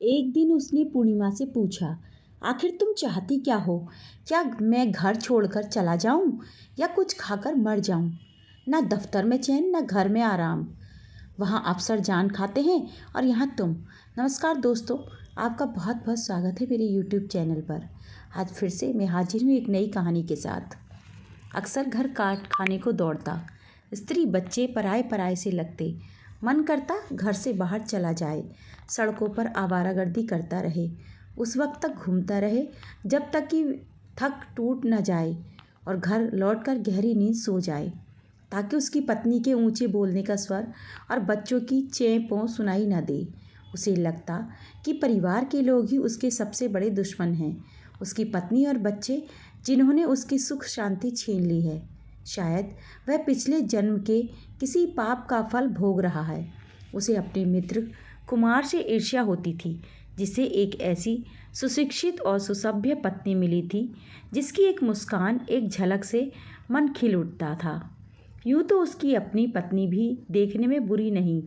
एक दिन उसने पूर्णिमा से पूछा, आखिर तुम चाहती क्या हो? क्या मैं घर छोड़कर चला जाऊं या कुछ खाकर मर जाऊं? ना दफ्तर में चैन, ना घर में आराम। वहाँ अफसर जान खाते हैं और यहाँ तुम। नमस्कार दोस्तों, आपका बहुत बहुत स्वागत है मेरे यूट्यूब चैनल पर। आज फिर से मैं हाजिर हूँ एक नई कहानी के साथ। अक्सर घर काट खाने को दौड़ता, स्त्री बच्चे पराए पराए से लगते। मन करता घर से बाहर चला जाए, सड़कों पर आवारागर्दी करता रहे, उस वक्त तक घूमता रहे जब तक कि थक टूट न जाए और घर लौटकर गहरी नींद सो जाए, ताकि उसकी पत्नी के ऊंचे बोलने का स्वर और बच्चों की चें पों सुनाई न दे। उसे लगता कि परिवार के लोग ही उसके सबसे बड़े दुश्मन हैं, उसकी पत्नी और बच्चे जिन्होंने उसकी सुख शांति छीन ली है। शायद वह पिछले जन्म के किसी पाप का फल भोग रहा है। उसे अपने मित्र कुमार से ईर्ष्या होती थी, जिसे एक ऐसी सुशिक्षित और सुसभ्य पत्नी मिली थी जिसकी एक मुस्कान, एक झलक से मन खिल उठता था। यूँ तो उसकी अपनी पत्नी भी देखने में बुरी नहीं,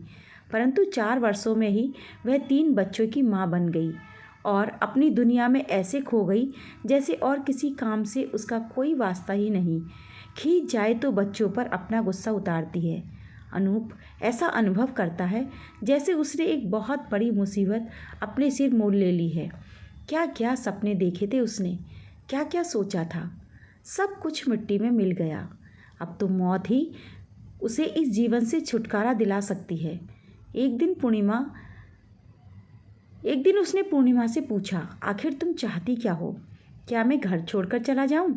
परंतु 4 वर्षों में ही वह 3 बच्चों की माँ बन गई और अपनी दुनिया में ऐसे खो गई जैसे और किसी काम से उसका कोई वास्ता ही नहीं। खींच जाए तो बच्चों पर अपना गुस्सा उतारती है। अनूप ऐसा अनुभव करता है जैसे उसने एक बहुत बड़ी मुसीबत अपने सिर मोल ले ली है। क्या क्या सपने देखे थे उसने, क्या क्या सोचा था, सब कुछ मिट्टी में मिल गया। अब तो मौत ही उसे इस जीवन से छुटकारा दिला सकती है। एक दिन उसने पूर्णिमा से पूछा, आखिर तुम चाहती क्या हो? क्या मैं घर छोड़कर चला जाऊं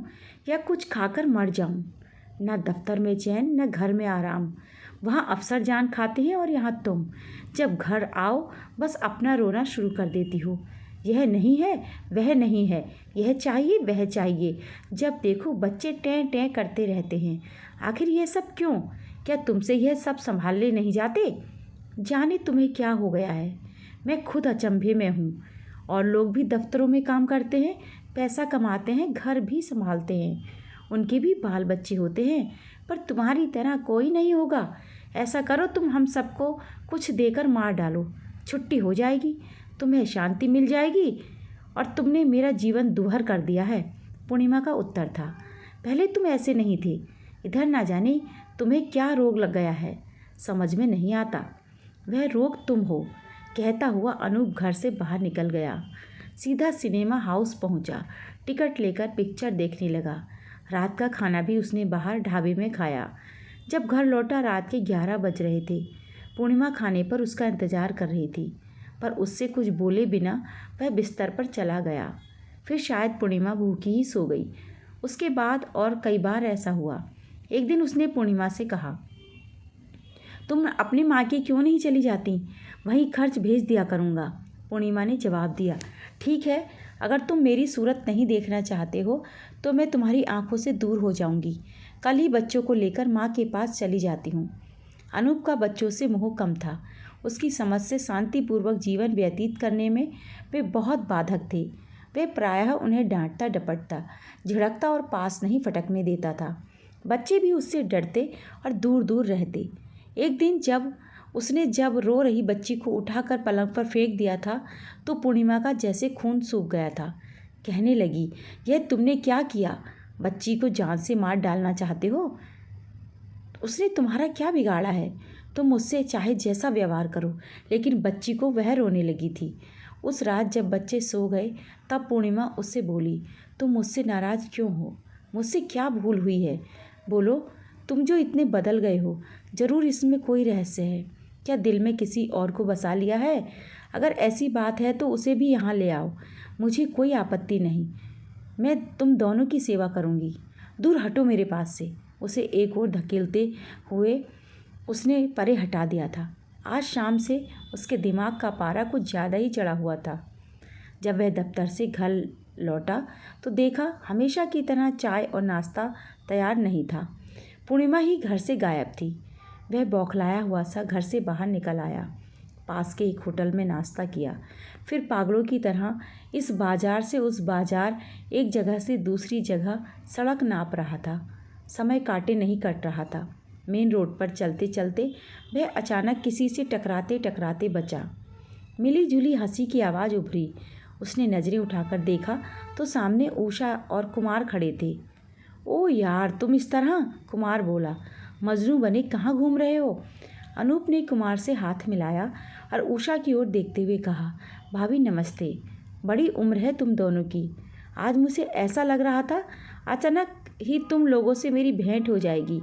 या कुछ खाकर मर जाऊं? ना दफ्तर में चैन, न घर में आराम। वहाँ अफसर जान खाते हैं और यहाँ तुम। जब घर आओ बस अपना रोना शुरू कर देती हो। यह नहीं है, वह नहीं है, यह चाहिए, वह चाहिए। जब देखो बच्चे टें टें करते रहते हैं। आखिर यह सब क्यों? क्या तुमसे यह सब संभालने नहीं जाते? जाने तुम्हें क्या हो गया है। मैं खुद अचंभे में हूँ। और लोग भी दफ्तरों में काम करते हैं, पैसा कमाते हैं, घर भी संभालते हैं, उनके भी बाल बच्चे होते हैं, पर तुम्हारी तरह कोई नहीं होगा। ऐसा करो, तुम हम सबको कुछ देकर मार डालो, छुट्टी हो जाएगी, तुम्हें शांति मिल जाएगी और तुमने मेरा जीवन दुभर कर दिया है। पूर्णिमा का उत्तर था, पहले तुम ऐसे नहीं थे। इधर ना जाने तुम्हें क्या रोग लग गया है, समझ में नहीं आता। वह रोग तुम हो, कहता हुआ अनूप घर से बाहर निकल गया। सीधा सिनेमा हाउस पहुंचा, टिकट लेकर पिक्चर देखने लगा। रात का खाना भी उसने बाहर ढाबे में खाया। जब घर लौटा रात के 11 बज रहे थे। पूर्णिमा खाने पर उसका इंतजार कर रही थी, पर उससे कुछ बोले बिना वह बिस्तर पर चला गया। फिर शायद पूर्णिमा भूखी ही सो गई। उसके बाद और कई बार ऐसा हुआ। एक दिन उसने पूर्णिमा से कहा, तुम अपनी माँ की क्यों नहीं चली जाती? वहीं खर्च भेज दिया करूँगा। पूर्णिमा ने जवाब दिया, ठीक है, अगर तुम मेरी सूरत नहीं देखना चाहते हो तो मैं तुम्हारी आंखों से दूर हो जाऊंगी। कल ही बच्चों को लेकर माँ के पास चली जाती हूँ। अनूप का बच्चों से मोह कम था। उसकी समझ से शांतिपूर्वक जीवन व्यतीत करने में वे बहुत बाधक थे। वे प्रायः उन्हें डांटता डपटता, झिड़कता और पास नहीं फटकने देता था। बच्चे भी उससे डरते और दूर दूर रहते। एक दिन जब रो रही बच्ची को उठाकर पलंग पर फेंक दिया था तो पूर्णिमा का जैसे खून सूख गया था। कहने लगी, यह तुमने क्या किया? बच्ची को जान से मार डालना चाहते हो? उसने तुम्हारा क्या बिगाड़ा है? तुम मुझसे चाहे जैसा व्यवहार करो, लेकिन बच्ची को वह रोने लगी थी। उस रात जब बच्चे सो गए तब पूर्णिमा उससे बोली, तुम मुझसे नाराज़ क्यों हो? मुझसे क्या भूल हुई है? बोलो, तुम जो इतने बदल गए हो, ज़रूर इसमें कोई रहस्य है। क्या दिल में किसी और को बसा लिया है? अगर ऐसी बात है तो उसे भी यहाँ ले आओ, मुझे कोई आपत्ति नहीं। मैं तुम दोनों की सेवा करूँगी। दूर हटो मेरे पास से। उसे एक ओर धकेलते हुए उसने परे हटा दिया था। आज शाम से उसके दिमाग का पारा कुछ ज़्यादा ही चढ़ा हुआ था। जब वह दफ्तर से घर लौटा तो देखा हमेशा की तरह चाय और नाश्ता तैयार नहीं था। पूर्णिमा ही घर से गायब थी। वह बौखलाया हुआ सा घर से बाहर निकल आया, पास के एक होटल में नाश्ता किया, फिर पागलों की तरह इस बाजार से उस बाजार, एक जगह से दूसरी जगह सड़क नाप रहा था। समय काटे नहीं कट रहा था। मेन रोड पर चलते चलते वह अचानक किसी से टकराते टकराते बचा। मिली जुली हंसी की आवाज़ उभरी। उसने नज़रें उठाकर देखा तो सामने उषा और कुमार खड़े थे। ओ यार, तुम इस तरह, कुमार बोला। मजनू बने कहाँ घूम रहे हो? अनूप ने कुमार से हाथ मिलाया और उषा की ओर देखते हुए कहा, भाभी नमस्ते। बड़ी उम्र है तुम दोनों की। आज मुझे ऐसा लग रहा था अचानक ही तुम लोगों से मेरी भेंट हो जाएगी।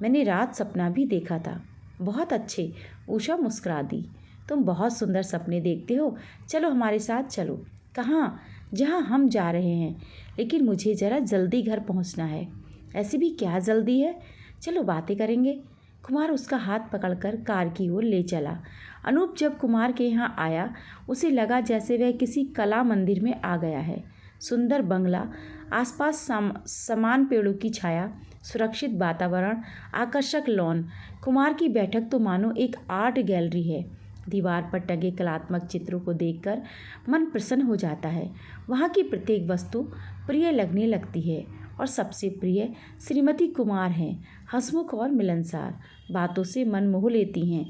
मैंने रात सपना भी देखा था। बहुत अच्छे, उषा मुस्कुरा दी। तुम बहुत सुंदर सपने देखते हो। चलो हमारे साथ चलो। कहाँ? जहाँ हम जा रहे हैं, लेकिन मुझे ज़रा जल्दी घर पहुँचना है। ऐसी भी क्या जल्दी है? चलो बातें करेंगे। कुमार उसका हाथ पकड़कर कार की ओर ले चला। अनूप जब कुमार के यहाँ आया, उसे लगा जैसे वह किसी कला मंदिर में आ गया है। सुंदर बंगला, आसपास समान पेड़ों की छाया, सुरक्षित वातावरण, आकर्षक लॉन। कुमार की बैठक तो मानो एक आर्ट गैलरी है। दीवार पर टंगे कलात्मक चित्रों को देखकर मन प्रसन्न हो जाता है। वहाँ की प्रत्येक वस्तु प्रिय लगने लगती है और सबसे प्रिय श्रीमती कुमार हैं। हंसमुख और मिलनसार, बातों से मन मोह लेती हैं।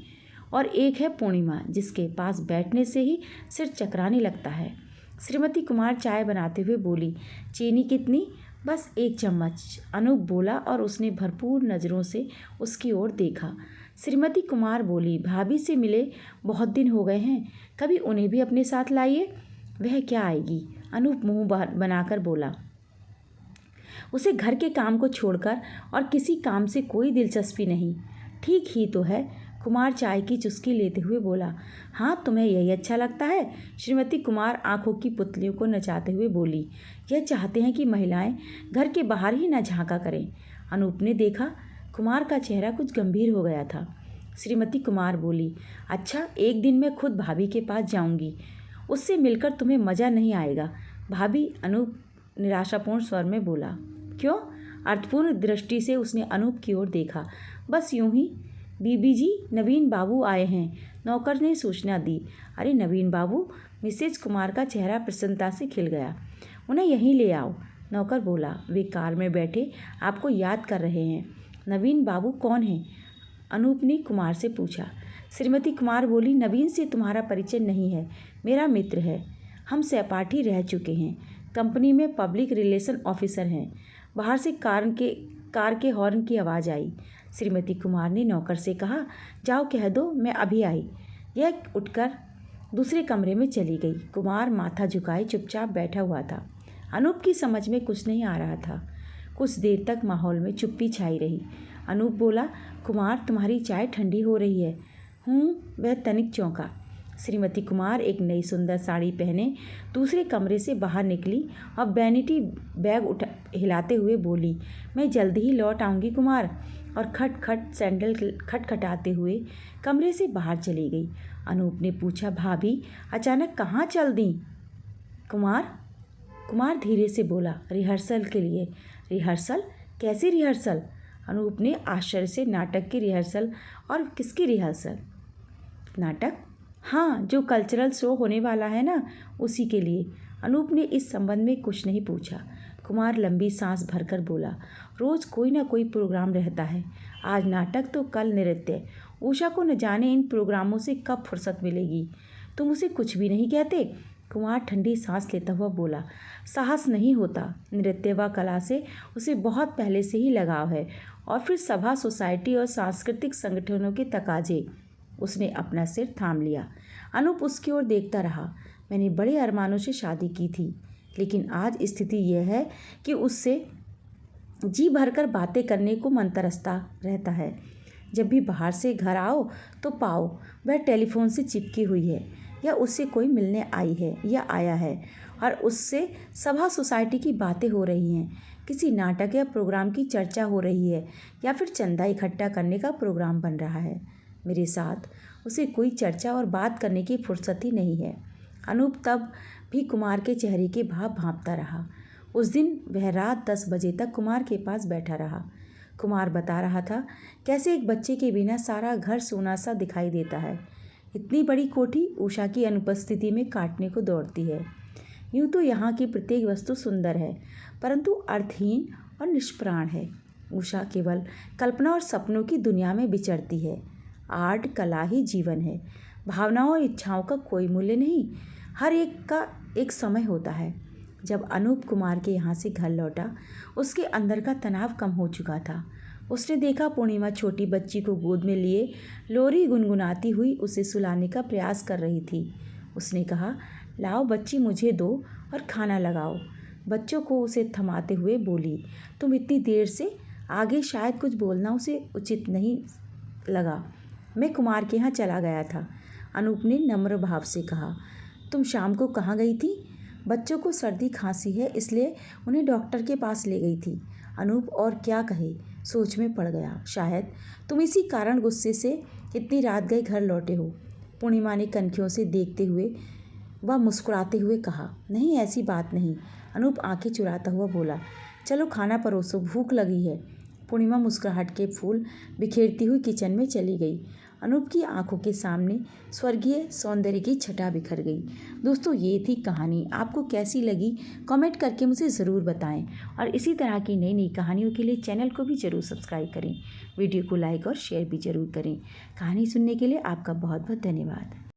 और एक है पूर्णिमा, जिसके पास बैठने से ही सिर चकराने लगता है। श्रीमती कुमार चाय बनाते हुए बोली, चीनी कितनी? बस 1 चम्मच, अनूप बोला और उसने भरपूर नज़रों से उसकी ओर देखा। श्रीमती कुमार बोली, भाभी से मिले बहुत दिन हो गए हैं, कभी उन्हें भी अपने साथ लाइए। वह क्या आएगी? अनूप मुंह बनाकर बोला। उसे घर के काम को छोड़कर और किसी काम से कोई दिलचस्पी नहीं। ठीक ही तो है, कुमार चाय की चुस्की लेते हुए बोला। हाँ, तुम्हें यही अच्छा लगता है? श्रीमती कुमार आंखों की पुतलियों को नचाते हुए बोली। यह चाहते हैं कि महिलाएं घर के बाहर ही न झांका करें। अनूप ने देखा, कुमार का चेहरा कुछ गंभीर हो गया था। श्रीमती कुमार बोली, अच्छा, एक दिन मैं खुद भाभी के पास जाऊंगी। उससे मिलकर तुम्हें मज़ा नहीं आएगा भाभी, अनूप निराशापूर्ण स्वर में बोला। क्यों? अर्थपूर्ण दृष्टि से उसने अनूप की ओर देखा। बस यूं ही। बीबी जी, नवीन बाबू आए हैं, नौकर ने सूचना दी। अरे नवीन बाबू? मिसेज कुमार का चेहरा प्रसन्नता से खिल गया। उन्हें यहीं ले आओ, नौकर बोला। वे कार में बैठे आपको याद कर रहे हैं। नवीन बाबू कौन हैं? अनूप ने कुमार से पूछा। श्रीमती कुमार बोली, नवीन से तुम्हारा परिचय नहीं है, मेरा मित्र है। हम सहपाठी रह चुके हैं। कंपनी में पब्लिक रिलेशन ऑफिसर हैं। बाहर से कार के हॉर्न की आवाज़ आई। श्रीमती कुमार ने नौकर से कहा, जाओ कह दो मैं अभी आई। यह उठकर दूसरे कमरे में चली गई। कुमार माथा झुकाए चुपचाप बैठा हुआ था। अनूप की समझ में कुछ नहीं आ रहा था। कुछ देर तक माहौल में चुप्पी छाई रही। अनूप बोला, कुमार तुम्हारी चाय ठंडी हो रही है। वह तनिक चौंका। श्रीमती कुमार एक नई सुंदर साड़ी पहने दूसरे कमरे से बाहर निकली और वैनिटी बैग हिलाते हुए बोली, मैं जल्दी ही लौट आऊँगी कुमार। और खट खट सैंडल खटखटाते हुए कमरे से बाहर चली गई। अनूप ने पूछा, भाभी अचानक कहाँ चल दी? कुमार धीरे से बोला, रिहर्सल के लिए। रिहर्सल? कैसी रिहर्सल? अनूप ने आश्चर्य से, नाटक की रिहर्सल। और किसकी रिहर्सल? नाटक? हाँ, जो कल्चरल शो होने वाला है ना, उसी के लिए। अनूप ने इस संबंध में कुछ नहीं पूछा। कुमार लंबी सांस भरकर बोला, रोज़ कोई ना कोई प्रोग्राम रहता है। आज नाटक तो कल नृत्य। उषा को न जाने इन प्रोग्रामों से कब फुर्सत मिलेगी। तुम उसे कुछ भी नहीं कहते? कुमार ठंडी सांस लेता हुआ बोला, साहस नहीं होता। नृत्य व कला से उसे बहुत पहले से ही लगाव है, और फिर सभा, सोसाइटी और सांस्कृतिक संगठनों के तकाजे। उसने अपना सिर थाम लिया। अनूप उसकी ओर देखता रहा। मैंने बड़े अरमानों से शादी की थी, लेकिन आज स्थिति यह है कि उससे जी भरकर बातें करने को मन तरसता रहता है। जब भी बाहर से घर आओ तो पाओ वह टेलीफोन से चिपकी हुई है, या उससे कोई मिलने आई है या आया है, और उससे सभा सोसाइटी की बातें हो रही हैं। किसी नाटक या प्रोग्राम की चर्चा हो रही है, या फिर चंदा इकट्ठा करने का प्रोग्राम बन रहा है। मेरे साथ उसे कोई चर्चा और बात करने की फुर्सत ही नहीं है। अनूप तब भी कुमार के चेहरे के भाव भांपता रहा। उस दिन वह रात 10 बजे तक कुमार के पास बैठा रहा। कुमार बता रहा था कैसे एक बच्चे के बिना सारा घर सोना सा दिखाई देता है। इतनी बड़ी कोठी उषा की अनुपस्थिति में काटने को दौड़ती है। यूँ तो यहाँ की प्रत्येक वस्तु सुंदर है, परंतु अर्थहीन और निष्प्राण है। उषा केवल कल्पना और सपनों की दुनिया में विचरती है। आर्ट, कला ही जीवन है। भावनाओं और इच्छाओं का कोई मूल्य नहीं, हर एक का एक समय होता है। जब अनूप कुमार के यहाँ से घर लौटा, उसके अंदर का तनाव कम हो चुका था। उसने देखा पूर्णिमा छोटी बच्ची को गोद में लिए लोरी गुनगुनाती हुई उसे सुलाने का प्रयास कर रही थी। उसने कहा, लाओ बच्ची, मुझे दो और खाना लगाओ। बच्चों को उसे थमाते हुए बोली, तुम इतनी देर से आगे शायद कुछ बोलना उसे उचित नहीं लगा। मैं कुमार के यहाँ चला गया था, अनूप ने नम्र भाव से कहा। तुम शाम को कहाँ गई थी? बच्चों को सर्दी खांसी है, इसलिए उन्हें डॉक्टर के पास ले गई थी। अनूप और क्या कहे, सोच में पड़ गया। शायद तुम इसी कारण गुस्से से इतनी रात गए घर लौटे हो। पूर्णिमा ने कनखियों से देखते हुए वह मुस्कुराते हुए कहा, नहीं ऐसी बात नहीं। अनूप आंखें चुराता हुआ बोला, चलो खाना परोसो, भूख लगी है। पूर्णिमा मुस्कुराहट के फूल बिखेरती हुई किचन में चली गई। अनूप की आंखों के सामने स्वर्गीय सौंदर्य की छटा बिखर गई। दोस्तों, ये थी कहानी। आपको कैसी लगी कमेंट करके मुझे ज़रूर बताएं और इसी तरह की नई नई कहानियों के लिए चैनल को भी ज़रूर सब्सक्राइब करें। वीडियो को लाइक और शेयर भी ज़रूर करें। कहानी सुनने के लिए आपका बहुत बहुत धन्यवाद।